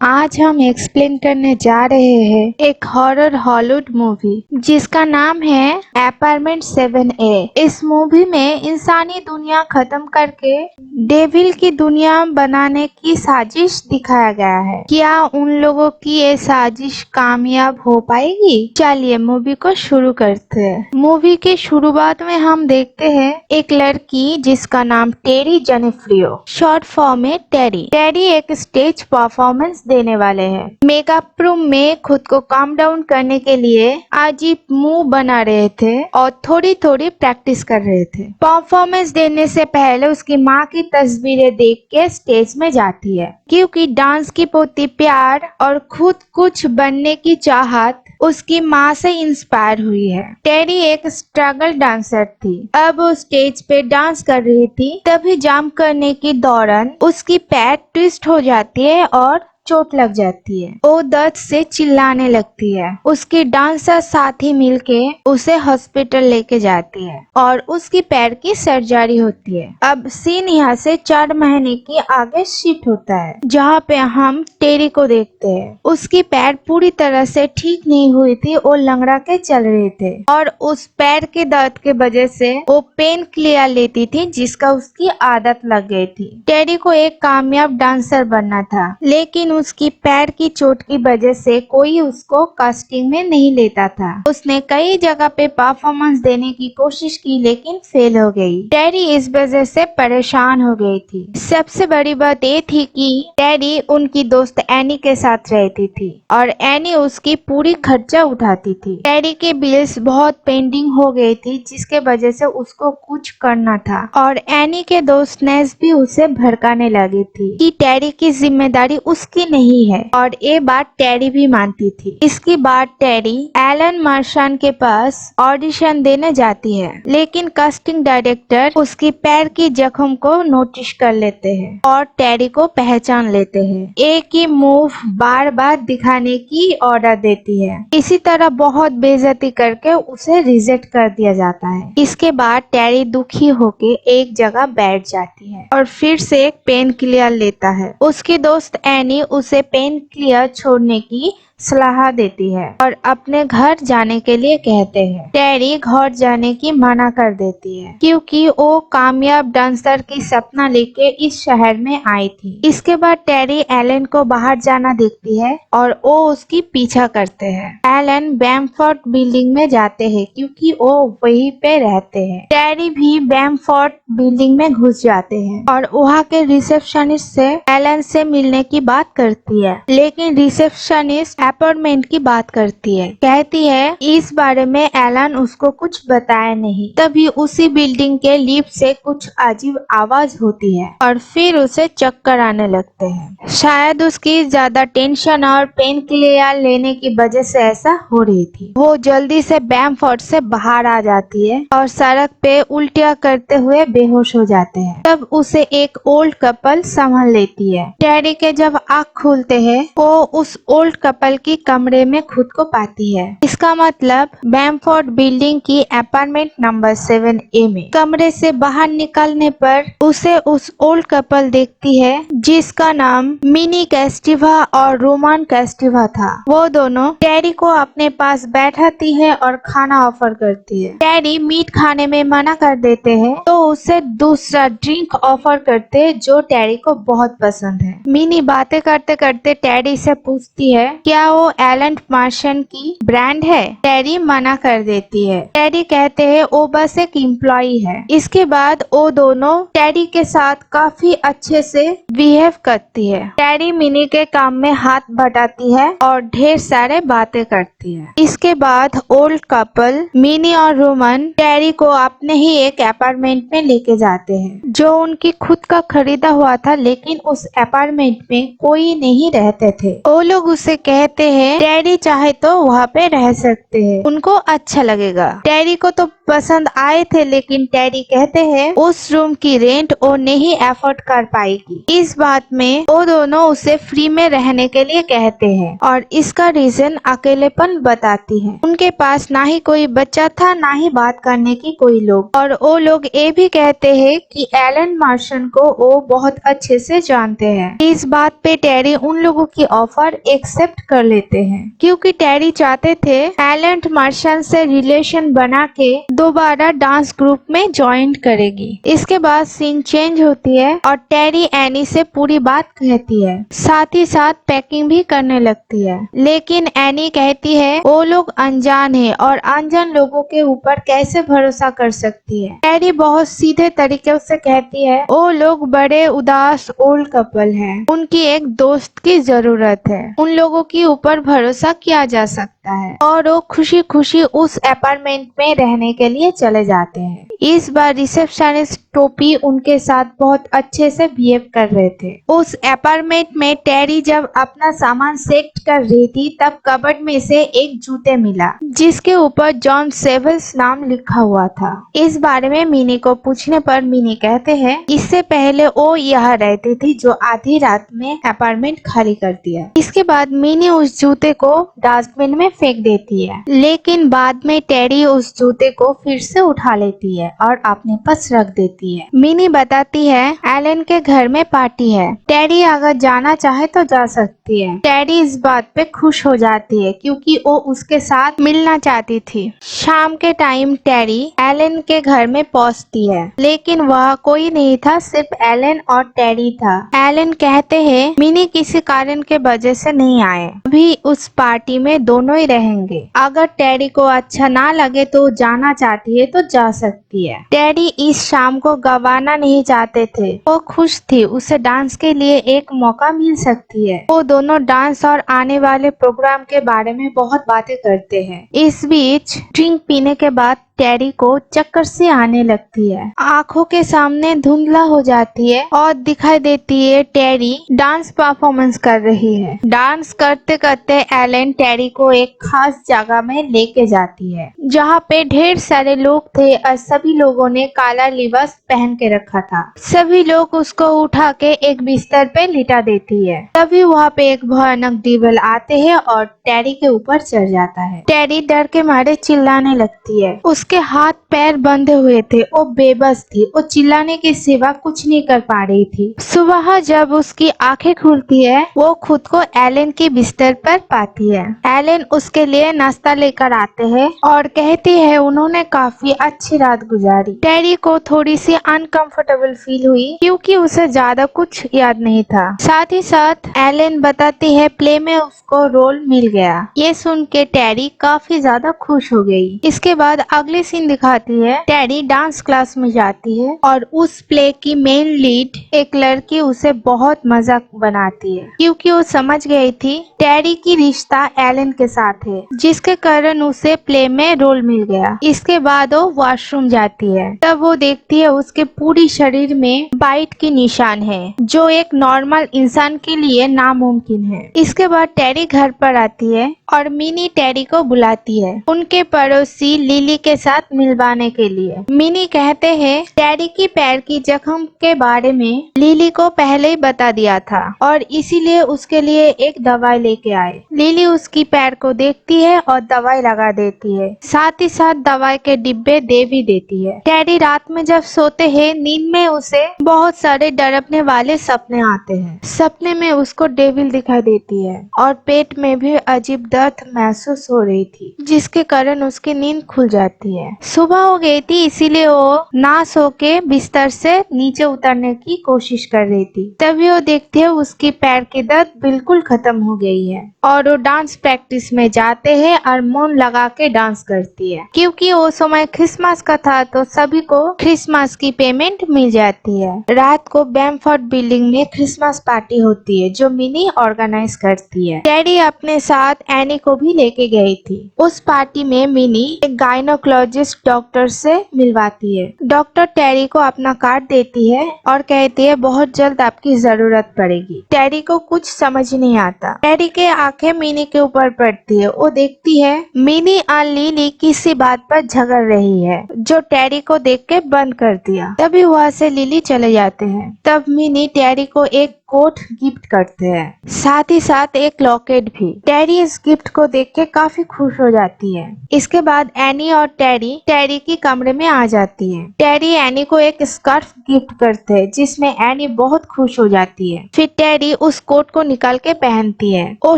आज हम एक्सप्लेन करने जा रहे हैं एक हॉरर हॉलीवुड मूवी जिसका नाम है अपार्टमेंट 7A। इस मूवी में इंसानी दुनिया खत्म करके डेविल की दुनिया बनाने की साजिश दिखाया गया है। क्या उन लोगों की ये साजिश कामयाब हो पाएगी? चलिए मूवी को शुरू करते हैं। मूवी के शुरुआत में हम देखते हैं एक लड़की जिसका नाम टेरी जेनिफ्रियो, शॉर्ट फॉर्म में टेरी। टेरी एक स्टेज परफॉर्मेंस देने वाले हैं। मेकअप रूम में खुद को काम डाउन करने के लिए अजीब मुंह बना रहे थे और थोड़ी थोड़ी प्रैक्टिस कर रहे थे। परफॉर्मेंस देने से पहले उसकी माँ की तस्वीरें देख के स्टेज में जाती है, क्योंकि डांस की प्रति प्यार और खुद कुछ बनने की चाहत उसकी माँ से इंस्पायर हुई है। टेरी एक स्ट्रगल डांसर थी। अब वो स्टेज पे डांस कर रही थी, तभी जंप करने के दौरान उसकी पैर ट्विस्ट हो जाती है और चोट लग जाती है। वो दर्द से चिल्लाने लगती है। उसकी डांसर साथी मिलके उसे हॉस्पिटल लेके जाती है और उसकी पैर की सर्जरी होती है। अब सीन यहाँ से 4 महीने की आगे शिफ्ट होता है, जहाँ पे हम टेरी को देखते हैं। उसकी पैर पूरी तरह से ठीक नहीं हुई थी, वो लंगड़ा के चल रहे थे और उस पैर के दर्द के वजह से वो पेन क्लियर लेती थी, जिसका उसकी आदत लग गई थी। टेरी को एक कामयाब डांसर बनना था, लेकिन उसकी पैर की चोट की वजह से कोई उसको कास्टिंग में नहीं लेता था। उसने कई जगह पे परफॉर्मेंस देने की कोशिश की, लेकिन फेल हो गई। टेरी इस वजह से परेशान हो गई थी। सबसे बड़ी बात ये थी कि टेरी उनकी दोस्त एनी के साथ रहती थी और एनी उसकी पूरी खर्चा उठाती थी। टेरी के बिल्स बहुत पेंडिंग हो गई थी, जिसके वजह से उसको कुछ करना था और एनी के दोस्त नेस भी उसे भड़काने लगी थी कि टेरी की जिम्मेदारी उसकी नहीं है, और ये बात टेरी भी मानती थी। इसके बाद टेरी एलन मार्शन के पास ऑडिशन देने जाती है, लेकिन कास्टिंग डायरेक्टर उसकी पैर की जख्म को नोटिस कर लेते हैं और टेरी को पहचान लेते हैं। एक ही मूव बार बार दिखाने की ऑर्डर देती है। इसी तरह बहुत बेइज्जती करके उसे रिजेक्ट कर दिया जाता है। इसके बाद टेरी दुखी होके एक जगह बैठ जाती है और फिर से एक पेन किलर लेता है। उसकी दोस्त एनी उसे पेन किलर छोड़ने की सलाह देती है और अपने घर जाने के लिए कहते हैं। टेरी घर जाने की मना कर देती है, क्योंकि वो कामयाब डांसर की सपना लेके इस शहर में आई थी। इसके बाद टेरी एलन को बाहर जाना देखती है और वो उसकी पीछा करते हैं। एलन बैमफोर्ड बिल्डिंग में जाते हैं, क्योंकि वो वहीं पे रहते हैं। टेरी भी बैमफोर्ड बिल्डिंग में घुस जाते हैं और वहाँ के रिसेप्शनिस्ट से एलन से मिलने की बात करती है, लेकिन रिसेप्शनिस्ट अपार्टमेंट की बात करती है। कहती है इस बारे में एलन उसको कुछ बताया नहीं। तभी उसी बिल्डिंग के लिफ्ट से कुछ अजीब आवाज होती है और फिर उसे चक्कर आने लगते हैं। शायद उसकी ज्यादा टेंशन और पेन किलर लेने की वजह से ऐसा हो रही थी। वो जल्दी से बैमफोर्ड से बाहर आ जाती है और सड़क पे उल्टियां करते हुए बेहोश हो जाते हैं। तब उसे एक ओल्ड कपल संभाल लेती है। टेरी के जब आँख खुलते हैं, वो उस ओल्ड कपल की कमरे में खुद को पाती है। इसका मतलब बैमफोर्ड बिल्डिंग की अपार्टमेंट नंबर 7A में। कमरे से बाहर निकलने पर उसे उस ओल्ड कपल देखती है, जिसका नाम मिनी कैस्टिवा और रोमान कैस्टिवा था। वो दोनों टेरी को अपने पास बैठाती है और खाना ऑफर करती है। टेरी मीट खाने में मना कर देते हैं, तो उसे दूसरा ड्रिंक ऑफर करते, जो टेरी को बहुत पसंद है। मिनी बातें करते करते टेरी से पूछती है क्या वो एलन मार्शन की ब्रांड है। टेरी मना कर देती है। टेरी कहते हैं वो बस एक एम्प्लॉई है। इसके बाद वो दोनों टेरी के साथ काफी अच्छे से बिहेव करती है। टेरी मिनी के काम में हाथ बटाती है और ढेर सारे बातें करती है। इसके बाद ओल्ड कपल मिनी और रोमन टेरी को अपने ही एक अपार्टमेंट में लेके जाते हैं, जो उनकी खुद का खरीदा हुआ था, लेकिन उस अपार्टमेंट में कोई नहीं रहते थे। वो लोग उसे कहते कहते हैं टेडी चाहे तो वहाँ पे रह सकते हैं, उनको अच्छा लगेगा। टेडी को तो पसंद आए थे, लेकिन टेडी कहते हैं उस रूम की रेंट वो नहीं अफोर्ड कर पाएगी। इस बात में वो दोनों उसे फ्री में रहने के लिए कहते हैं और इसका रीजन अकेलेपन बताती है। उनके पास ना ही कोई बच्चा था, ना ही बात करने की कोई लोग, और वो लोग ये भी कहते हैं कि एलन मार्शन को वो बहुत अच्छे से जानते हैं। इस बात पे टेडी उन लोगों की ऑफर एक्सेप्ट कर लेते हैं, क्योंकि टेडी चाहते थे एलन मार्शन से रिलेशन बना के दोबारा डांस ग्रुप में ज्वाइन करेगी। इसके बाद सीन चेंज होती है और टेडी एनी से पूरी बात कहती है, साथ ही साथ पैकिंग भी करने लगती है। लेकिन एनी कहती है वो लोग अनजान है और अनजान लोगों के ऊपर कैसे भरोसा कर सकती है। टेडी बहुत सीधे तरीके से कहती है वो लोग बड़े उदास ओल्ड कपल हैं, उनकी एक दोस्त की जरूरत है, उन लोगों के ऊपर भरोसा किया जा सकता है। और वो खुशी खुशी उस अपार्टमेंट में रहने के लिए चले जाते हैं। इस बार रिसेप्शनिस्ट टोपी उनके साथ बहुत अच्छे से बिहेव कर रहे थे। उस अपार्टमेंट में टेडी जब अपना सामान सेट कर रही थी, तब कबर्ड में से एक जूते मिला जिसके ऊपर जॉन सेवल्स नाम लिखा हुआ था। इस बारे में मिनी को पूछने पर मिनी कहते हैं इससे पहले वो यहाँ रहती थी जो आधी रात में अपार्टमेंट खाली कर दिया। इसके बाद मिनी उस जूते को डस्टबिन में फेंक देती है, लेकिन बाद में टेडी उस जूते को फिर से उठा लेती है और अपने पास रख देती है। मिनी बताती है एलन के घर में पार्टी है, टेडी अगर जाना चाहे तो जा सकती है। टेडी इस बात पे खुश हो जाती है क्योंकि वो उसके साथ मिलना चाहती थी। शाम के टाइम टेडी एलन के घर में पहुंचती है, लेकिन वह कोई नहीं था, सिर्फ एलन और टेडी था। एलन कहते हैं मिनी किसी कारण के वजह से नहीं आए, अभी उस पार्टी में दोनों ही रहेंगे। अगर टेडी को अच्छा ना लगे तो जाना चाहती है तो जा सकती है। टेडी इस शाम को गवाना नहीं चाहते थे, वो खुश थी, उसे डांस के लिए एक मौका मिल सकती है। वो दोनों डांस और आने वाले प्रोग्राम के बारे में बहुत बातें करते हैं। इस बीच ड्रिंक पीने के बाद टेडी को चक्कर से आने लगती है, आंखों के सामने धुंधला हो जाती है और दिखाई देती है टेडी डांस परफॉर्मेंस कर रही है। डांस करते करते एलन टेडी को एक खास जगह में लेके जाती है जहाँ पे ढेर सारे लोग थे और सभी लोगों ने काला लिबास पहन के रखा था। सभी लोग उसको उठा के एक बिस्तर पे लिटा देती है। तभी वहाँ पे एक भयानक डेविल आते हैं और टेडी के ऊपर चढ़ जाता है। टेडी डर के मारे चिल्लाने लगती है, उसके हाथ पैर बंधे हुए थे, वो बेबस थी, वो चिल्लाने के सिवा कुछ नहीं कर पा रही थी। सुबह जब उसकी आंखें खुलती है, वो खुद को एलन के बिस्तर पर पाती है। एलन उसके लिए नाश्ता लेकर आते हैं और कहती है उन्होंने काफी अच्छी रात गुजारी। टेडी को थोड़ी सी अनकंफर्टेबल फील हुई क्योंकि उसे ज्यादा कुछ याद नहीं था। साथ ही साथ एलन बताती है प्ले में उसको रोल मिल गया। ये सुन के टेडी काफी ज्यादा खुश हो गई। इसके बाद अगले सीन दिखाती है टेडी डांस क्लास में जाती है और उस प्ले की मेन लीड एक लड़की उसे बहुत मजाक बनाती है क्योंकि वो समझ गई थी टेडी की रिश्ता एलन के साथ है, जिसके कारण उसे प्ले में रोल मिल गया। इसके बाद वो वॉशरूम जाती है, तब वो देखती है उसके पूरी शरीर में बाइट की निशान है जो एक नॉर्मल इंसान के लिए नामुमकिन है। इसके बाद टेडी घर पर आती है और मिनी टेडी को बुलाती है उनके पड़ोसी लिली के साथ मिलवाने के लिए। मिनी कहते हैं टेडी की पैर की जख्म के बारे में लिली को पहले ही बता दिया था और इसीलिए उसके लिए एक दवाई लेके आए। लिली उसकी पैर को देखती है और दवाई लगा देती है, साथ ही साथ दवाई के डिब्बे दे भी देती है। टेडी रात में जब सोते हैं, नींद में उसे बहुत सारे डरावने वाले सपने आते हैं। सपने में उसको डेविल दिखाई देती है और पेट में भी अजीब दर्द महसूस हो रही थी, जिसके कारण उसकी नींद खुल जाती है। सुबह हो गई थी, इसीलिए वो ना सो के बिस्तर से नीचे उतरने की कोशिश कर रही थी। तभी वो देखती है उसकी पैर की दर्द बिल्कुल खत्म हो गई है और वो डांस प्रैक्टिस में जाते हैं और मन लगा के डांस करती है। क्योंकि वो समय क्रिसमस का था तो सभी को क्रिसमस की पेमेंट मिल जाती है। रात को बैमफोर्ड बिल्डिंग में क्रिसमस पार्टी होती है जो मिनी ऑर्गेनाइज करती है। टेडी अपने साथ एनी को भी लेके गई थी। उस पार्टी में मिनी एक गायनोकोलॉजिस्ट साइकोलॉजिस्ट डॉक्टर से मिलवाती है। डॉक्टर टेरी को अपना कार्ड देती है और कहती है बहुत जल्द आपकी जरूरत पड़ेगी। टेरी को कुछ समझ नहीं आता। टेरी के आंखें मिनी के ऊपर पड़ती है। वो देखती है मिनी और लिली किसी बात पर झगड़ रही है, जो टेरी को देख के बंद कर दिया। तभी वहाँ से लिली चले जाते हैं। तब मिनी टेरी को एक कोट गिफ्ट करते हैं, साथ ही साथ एक लॉकेट भी। टेरी इस गिफ्ट को देख के काफी खुश हो जाती है। इसके बाद एनी और टेरी की कमरे में आ जाती है। टेरी एनी को एक स्कार्फ गिफ्ट करते हैं, जिसमें एनी बहुत खुश हो जाती है। फिर टेरी उस कोट को निकाल के पहनती है। वो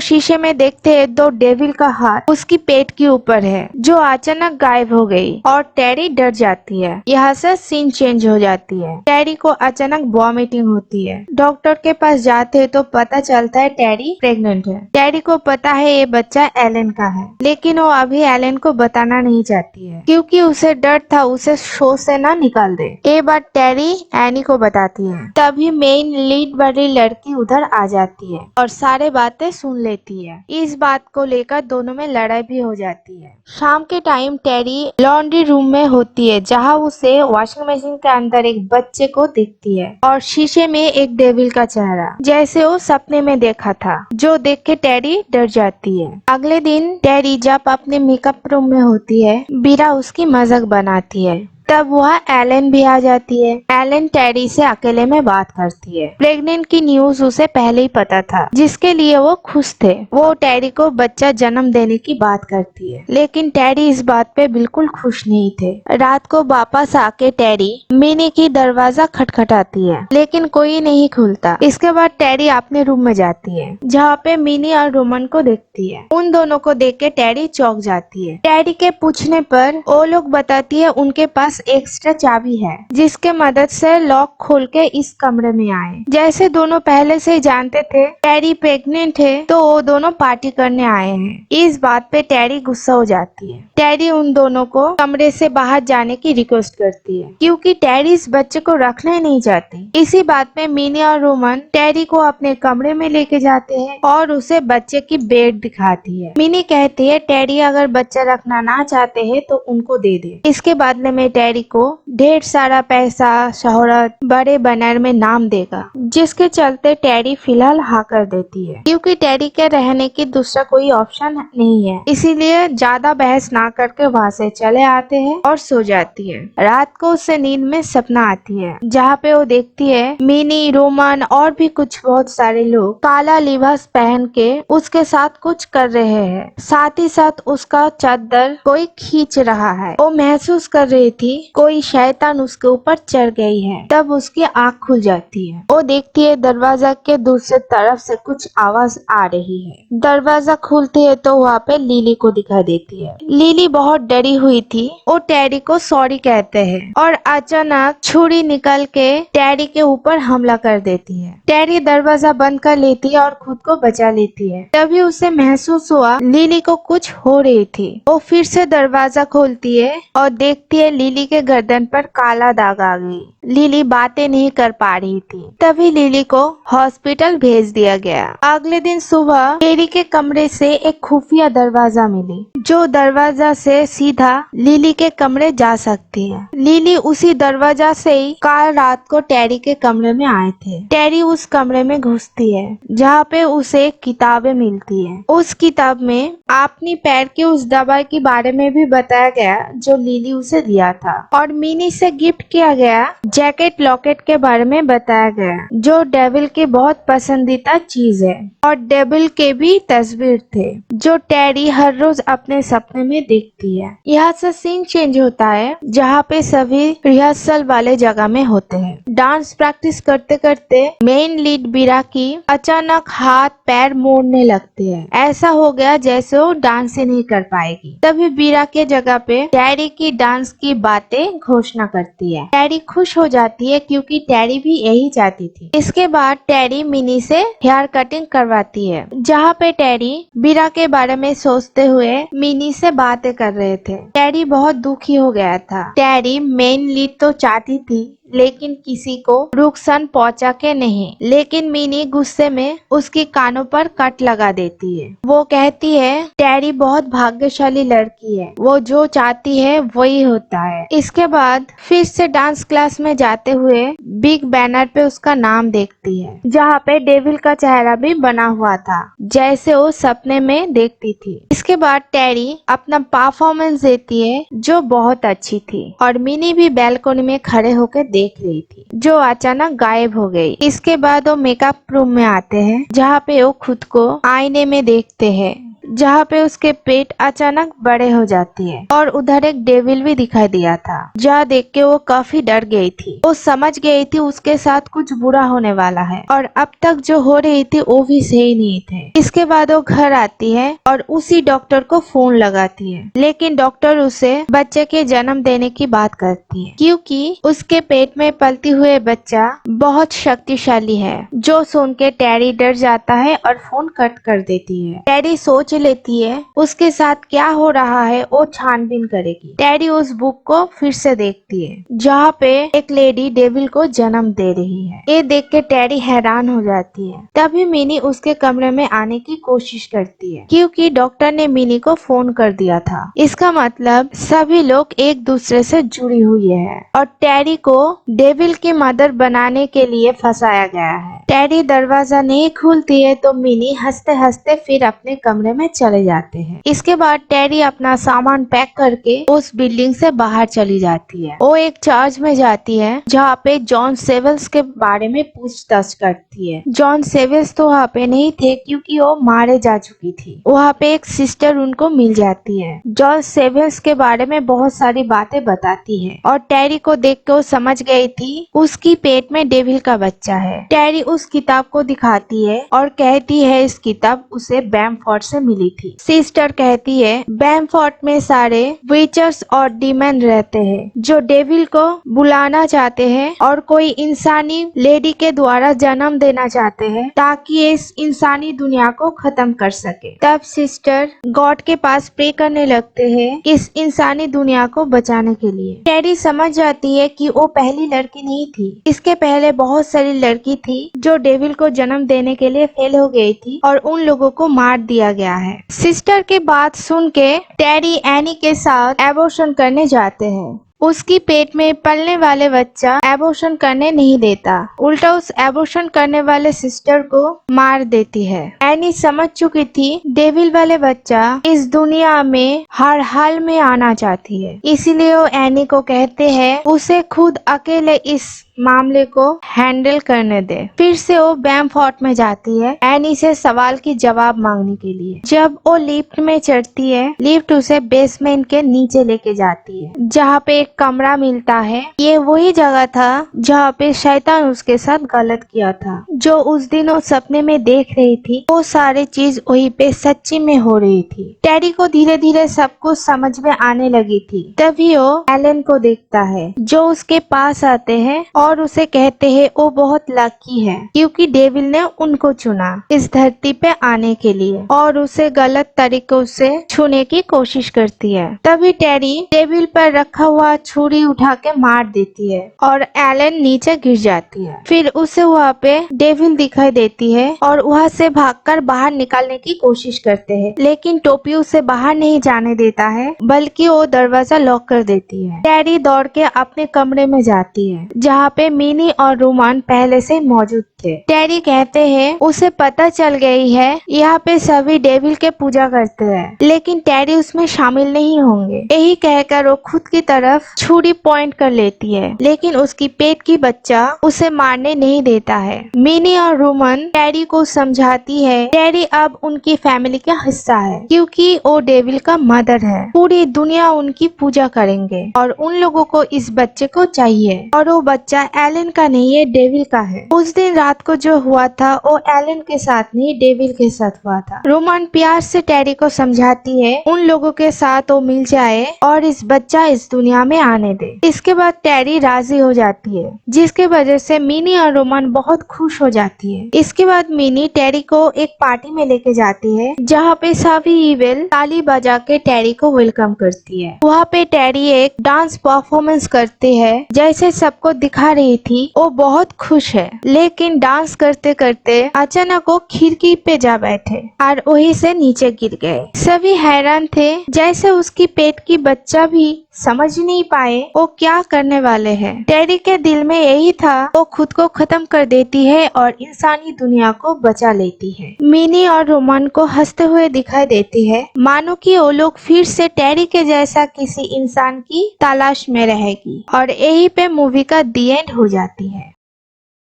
शीशे में देखते हैं दो डेविल का हाथ उसकी पेट के ऊपर है, जो अचानक गायब हो गई और टेरी डर जाती है। यहाँ से सीन चेंज हो जाती है। टेरी को अचानक वॉमिटिंग होती है। डॉक्टर के पास जाते हैं तो पता चलता है टेरी प्रेग्नेंट है। टेरी को पता है ये बच्चा एलन का है, लेकिन वो अभी एलन को बताना नहीं चाहती है, क्योंकि उसे डर था उसे शो से ना निकाल दे। ये बात टेरी एनी को बताती है। तभी मेन लीड वाली लड़की उधर आ जाती है और सारे बातें सुन लेती है। इस बात को लेकर दोनों में लड़ाई भी हो जाती है। शाम के टाइम टेरी लॉन्ड्री रूम में होती है, जहाँ उसे वॉशिंग मशीन के अंदर एक बच्चे को दिखती है और शीशे में एक डेविल का चेहरा, जैसे वो सपने में देखा था, जो देख के टेरी डर जाती है। अगले दिन टेरी जब अपने मेकअप रूम में होती है, बीरा उसकी मजाक बनाती है। तब वह एलन भी आ जाती है। एलन टेरी से अकेले में बात करती है। प्रेग्नेंट की न्यूज उसे पहले ही पता था, जिसके लिए वो खुश थे। वो टेरी को बच्चा जन्म देने की बात करती है, लेकिन टेरी इस बात पे बिल्कुल खुश नहीं थे। रात को वापस आके टेरी मिनी की दरवाजा खटखटाती है, लेकिन कोई नहीं खुलता। इसके बाद टेरी अपने रूम में जाती है, जहाँ पे मिनी और रोमन को देखती है। उन दोनों को देख के टेरी चौंक जाती है। टेरी के पूछने पर वो लोग बताती है उनके पास एक्स्ट्रा चाबी है, जिसके मदद से लॉक खोल के इस कमरे में आए। जैसे दोनों पहले से ही जानते थे टेरी प्रेग्नेंट है, तो वो दोनों पार्टी करने आए हैं। इस बात पे टेरी गुस्सा हो जाती है। टेरी उन दोनों को कमरे से बाहर जाने की रिक्वेस्ट करती है, क्योंकि टेरी इस बच्चे को रखना ही नहीं चाहती। इसी बात पे मिनी और रोमन टेरी को अपने कमरे में लेके जाते हैं और उसे बच्चे की बेड दिखाती है। मिनी कहती है टेरी अगर बच्चा रखना ना चाहते हैं तो उनको दे दे। इसके बदले में टेरी को ढेर सारा पैसा, शोहरत, बड़े बैनर में नाम देगा, जिसके चलते टेरी फिलहाल हाँ कर देती है, क्योंकि टेरी के रहने की दूसरा कोई ऑप्शन नहीं है। इसीलिए ज्यादा बहस ना करके वहाँ से चले आते हैं और सो जाती है। रात को उसे नींद में सपना आती है, जहाँ पे वो देखती है मिनी, रोमन और भी कुछ बहुत सारे लोग काला लिबास पहन के उसके साथ कुछ कर रहे हैं। साथ ही साथ उसका चादर कोई खींच रहा है। वो महसूस कर रही थी कोई शैतान उसके ऊपर चढ़ गई है। तब उसकी आँख खुल जाती है। वो देखती है दरवाजा के दूसरे तरफ से कुछ आवाज आ रही है। दरवाजा खुलती है तो वहाँ पे लिली को दिखा देती है। लिली बहुत डरी हुई थी। वो टेरी को सॉरी कहते हैं और अचानक छुरी निकल के टेरी के ऊपर हमला कर देती है। टेरी दरवाजा बंद कर लेती है और खुद को बचा लेती है। तभी उसे महसूस हुआ लिली को कुछ हो रही थी। वो फिर से दरवाजा खोलती है और देखती है लिली के गर्दन पर काला दाग आ गई। लिली बातें नहीं कर पा रही थी। तभी लिली को हॉस्पिटल भेज दिया गया। अगले दिन सुबह टेरी के कमरे से एक खुफिया दरवाजा मिली, जो दरवाजा से सीधा लिली के कमरे जा सकती है। लिली उसी दरवाजा से ही कल रात को टेरी के कमरे में आए थे। टेरी उस कमरे में घुसती है, जहाँ पे उसे किताबें मिलती है। उस किताब में अपनी पैर की उस दवाई के बारे में भी बताया गया, जो लिली उसे दिया था, और मिनी से गिफ्ट किया गया जैकेट लॉकेट के बारे में बताया गया, जो डेविल की बहुत पसंदीदा चीज है, और डेविल के भी तस्वीर थे, जो टेरी हर रोज अपने सपने में देखती है। यहाँ से सीन चेंज होता है, जहाँ पे सभी रिहर्सल वाले जगह में होते हैं। डांस प्रैक्टिस करते करते मेन लीड बीरा की अचानक हाथ पैर मोड़ने लगते हैं। ऐसा हो गया जैसे वो डांस ही नहीं कर पाएगी। तभी बीरा के जगह पे टेरी की डांस की बातें घोषणा करती है। टेरी खुश हो जाती है, क्योंकि टेरी भी यही चाहती थी। इसके बाद टेरी मिनी से हेयर कटिंग करवाती है, जहाँ पे टेरी बीरा के बारे में सोचते हुए मिनी से बातें कर रहे थे। टेरी बहुत दुखी हो गया था। टेरी मेन लीड तो चाहती थी, लेकिन किसी को नुकसान पहुंचा के नहीं। लेकिन मिनी गुस्से में उसकी कानों पर कट लगा देती है। वो कहती है टेरी बहुत भाग्यशाली लड़की है, वो जो चाहती है वही होता है। इसके बाद फिर से डांस क्लास में जाते हुए बिग बैनर पे उसका नाम देखती है, जहाँ पे डेविल का चेहरा भी बना हुआ था, जैसे वो सपने में देखती थी। इसके बाद टेरी अपना परफॉर्मेंस देती है जो बहुत अच्छी थी, और मिनी भी बैल्कनी में खड़े होकर देख रही थी, जो अचानक गायब हो गई। इसके बाद वो मेकअप रूम में आते हैं, जहाँ पे वो खुद को आईने में देखते हैं, जहाँ पे उसके पेट अचानक बड़े हो जाती है, और उधर एक डेविल भी दिखाई दिया था, जहाँ देख के वो काफी डर गई थी। वो समझ गई थी उसके साथ कुछ बुरा होने वाला है, और अब तक जो हो रही थी वो भी सही नहीं थे। इसके बाद वो घर आती है और उसी डॉक्टर को फोन लगाती है, लेकिन डॉक्टर उसे बच्चे के जन्म देने की बात करती है, क्योंकि उसके पेट में पलती हुए बच्चा बहुत शक्तिशाली है। जो सुन के टेरी डर जाता है और फोन कट कर देती है। टेरी सोच लेती है उसके साथ क्या हो रहा है वो छानबीन करेगी। टेरी उस बुक को फिर से देखती है, जहाँ पे एक लेडी डेविल को जन्म दे रही है। ये देख के टेरी हैरान हो जाती है। तभी मिनी उसके कमरे में आने की कोशिश करती है, क्योंकि डॉक्टर ने मिनी को फोन कर दिया था। इसका मतलब सभी लोग एक दूसरे से जुड़ी हुई है, और टेरी को डेविल की मदर बनाने के लिए फंसाया गया है। टेरी दरवाजा नहीं खोलती है तो मिनी हंसते हंसते फिर अपने कमरे में चले जाते हैं। इसके बाद टेरी अपना सामान पैक करके उस बिल्डिंग से बाहर चली जाती है। वो एक चर्च में जाती है, जहाँ पे जॉन सेवल्स के बारे में पूछताछ करती है। जॉन सेवल्स तो वहाँ पे नहीं थे, क्योंकि वो मारे जा चुकी थी। वहाँ पे एक सिस्टर उनको मिल जाती है, जॉन सेवल्स के बारे में बहुत सारी बातें बताती है, और टेरी को देख के वो समझ गई थी उसकी पेट में डेविल का बच्चा है। टेरी उस किताब को दिखाती है और कहती है इस किताब उसे बैमफोर्ड से मिली थी। सिस्टर कहती है बैमफोर्ड में सारे विचर्स और डीमन रहते हैं, जो डेविल को बुलाना चाहते हैं और कोई इंसानी लेडी के द्वारा जन्म देना चाहते हैं, ताकि इस इंसानी दुनिया को खत्म कर सके। तब सिस्टर गॉड के पास प्रे करने लगते हैं इस इंसानी दुनिया को बचाने के लिए। टेरी समझ जाती है कि वो पहली लड़की नहीं थी, इसके पहले बहुत सारी लड़की थी जो डेविल को जन्म देने के लिए फेल हो गई थी, और उन लोगों को मार दिया गया है। सिस्टर के बात सुन के टेरी एनी के साथ एबॉर्शन करने जाते हैं। उसकी पेट में पलने वाले बच्चा एबॉर्शन करने नहीं देता, उल्टा उस एबॉर्शन करने वाले सिस्टर को मार देती है। एनी समझ चुकी थी डेविल वाले बच्चा इस दुनिया में हर हाल में आना चाहती है, इसीलिए वो एनी को कहते हैं उसे खुद अकेले इस मामले को हैंडल करने दे। फिर से वो बैमफोर्ड में जाती है एनी से सवाल की जवाब मांगने के लिए। जब वो लिफ्ट में चढ़ती है, लिफ्ट उसे बेसमेंट के नीचे लेके जाती है, जहाँ पे एक कमरा मिलता है। ये वही जगह था जहाँ पे शैतान उसके साथ गलत किया था। जो उस दिन वो सपने में देख रही थी, वो सारी चीज वहीं पे सच्ची में हो रही थी। टेरी को धीरे धीरे सब कुछ समझ में आने लगी थी। तभी वो एलन को देखता है, जो उसके पास आते हैं और उसे कहते हैं वो बहुत लकी है, क्योंकि डेविल ने उनको चुना इस धरती पे आने के लिए, और उसे गलत तरीकों से छूने की कोशिश करती है। तभी टेरी डेविल पर रखा हुआ छुरी उठा के मार देती है, और एलन नीचे गिर जाती है। फिर उसे वहाँ पे डेविल दिखाई देती है, और वहाँ से भागकर बाहर निकालने की कोशिश करते हैं, लेकिन टोपी उसे बाहर नहीं जाने देता है, बल्कि वो दरवाजा लॉक कर देती है। टेरी दौड़ के अपने कमरे में जाती है, जहाँ पे मिनी और रोमान पहले से मौजूद थे। टेरी कहते हैं उसे पता चल गई है यहाँ पे सभी डेविल के पूजा करते हैं, लेकिन टेरी उसमें शामिल नहीं होंगे। यही कहकर वो खुद की तरफ छुरी पॉइंट कर लेती है, लेकिन उसकी पेट की बच्चा उसे मारने नहीं देता है। मिनी और रोमन टेरी को समझाती है टेरी अब उनकी फैमिली का हिस्सा है, क्योंकि वो डेविल का मदर है। पूरी दुनिया उनकी पूजा करेंगे, और उन लोगों को इस बच्चे को चाहिए, और वो बच्चा एलन का नहीं है, डेविल का है। उस दिन रात को जो हुआ था वो एलन के साथ नहीं, डेविल के साथ हुआ था। रोमन प्यार से टेरी को समझाती है उन लोगों के साथ वो मिल जाए और इस बच्चा इस दुनिया में आने दे। इसके बाद टेरी राजी हो जाती है, जिसके वजह से मिनी और रोमन बहुत खुश हो जाती है। इसके बाद मिनी टेरी को एक पार्टी में लेके जाती है, जहाँ पे सभी इविल ताली बजा के टेरी को वेलकम करती है। वहाँ पे टेरी एक डांस परफॉर्मेंस करती है, जैसे सबको दिखा गा रही थी वो बहुत खुश है, लेकिन डांस करते करते अचानक वो खिड़की पे जा बैठे और वहीं से नीचे गिर गए। सभी हैरान थे, जैसे उसकी पेट की बच्चा भी समझ नहीं पाए वो क्या करने वाले हैं। टेरी के दिल में यही था, वो खुद को खत्म कर देती है और इंसानी दुनिया को बचा लेती है। मिनी और रोमान को हंसते हुए दिखाई देती है, मानो कि वो लोग फिर से टेरी के जैसा किसी इंसान की तलाश में रहेगी। और यही पे मूवी का दी एंड हो जाती है।